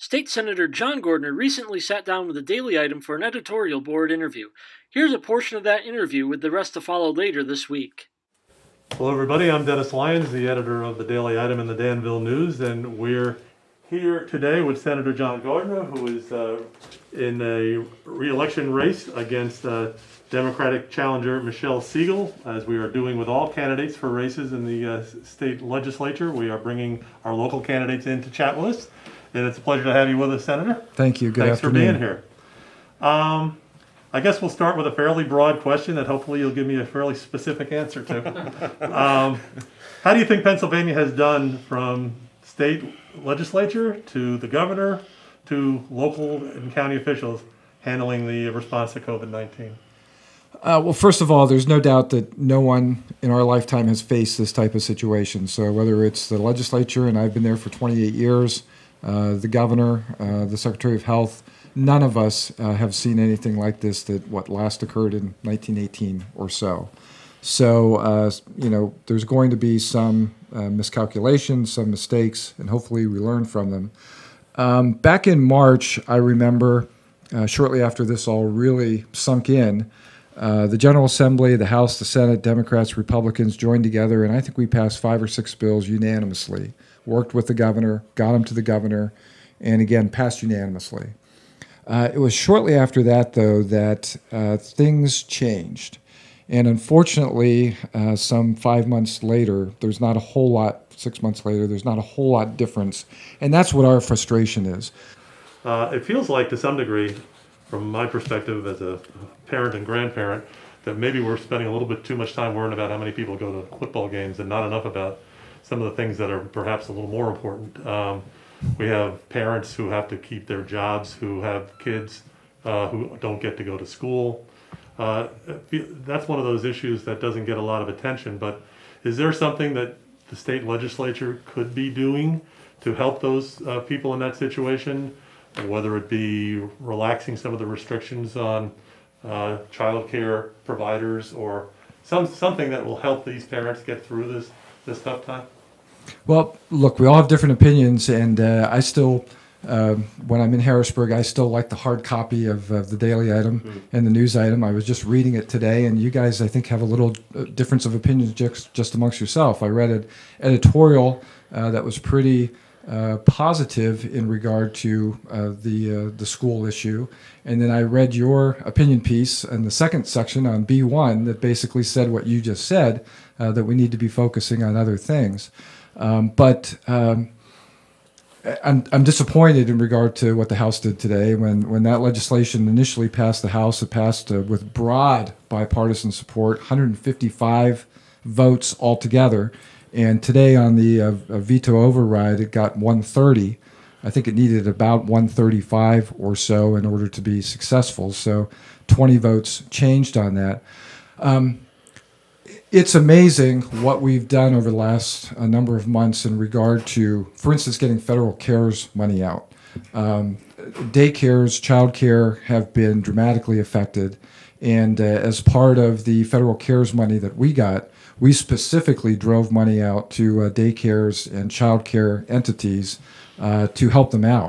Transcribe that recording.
State Senator John Gordner recently sat down with the Daily Item for an editorial board interview. Here's a portion of that interview with the rest to follow later this week. Hello everybody, I'm Dennis Lyons, the editor of the Daily Item and the Danville News, and we're here today with Senator John Gordner, who is in a re-election race against Democratic challenger Michelle Siegel. As we are doing with all candidates for races in the state legislature, we are bringing our local candidates in to chat with us, and it's a pleasure to have you with us, Senator. Thank you. Good afternoon. Thanks for being here. I guess we'll start with a fairly broad question that hopefully you'll give me a fairly specific answer to. How do you think Pennsylvania has done from state legislature to the governor to local and county officials handling the response to COVID-19? Well, first of all, there's no doubt that no one in our lifetime has faced this type of situation. So whether it's the legislature, and I've been there for 28 years, the governor, the Secretary of Health, none of us have seen anything like this that last occurred in 1918 or so. So, there's going to be some miscalculations, some mistakes, and hopefully we learn from them. Back in March, I remember, shortly after this all really sunk in, the General Assembly, the House, the Senate, Democrats, Republicans joined together, and I think we passed 5 or 6 bills unanimously, worked with the governor, got them to the governor, and again, passed unanimously. It was shortly after that, though, that things changed. And unfortunately, some 5 months later, there's not a whole lot, 6 months later, there's not a whole lot difference. And that's what our frustration is. It feels like, to some degree, from my perspective as a parent and grandparent, that maybe we're spending a little bit too much time worrying about how many people go to football games and not enough about some of the things that are perhaps a little more important. We have parents who have to keep their jobs, who have kids who don't get to go to school. That's one of those issues that doesn't get a lot of attention, but is there something that the state legislature could be doing to help those people in that situation, whether it be relaxing some of the restrictions on child care providers or something that will help these parents get through this tough time? Well, look, we all have different opinions, and I still, when I'm in Harrisburg, I still like the hard copy of the Daily Item and the News Item. I was just reading it today, and you guys, I think, have a little difference of opinions just amongst yourself. I read an editorial that was pretty positive in regard to the school issue, and then I read your opinion piece in the second section on B1 that basically said what you just said, that we need to be focusing on other things. But I'm disappointed in regard to what the House did today. When that legislation initially passed the House, it passed with broad bipartisan support, 155 votes altogether. And today on the veto override, it got 130. I think it needed about 135 or so in order to be successful. So 20 votes changed on that. It's amazing what we've done over the last number of months in regard to, for instance, getting federal CARES money out. Daycares, childcare have been dramatically affected. And as part of the federal CARES money that we got, we specifically drove money out to daycares and childcare entities to help them out.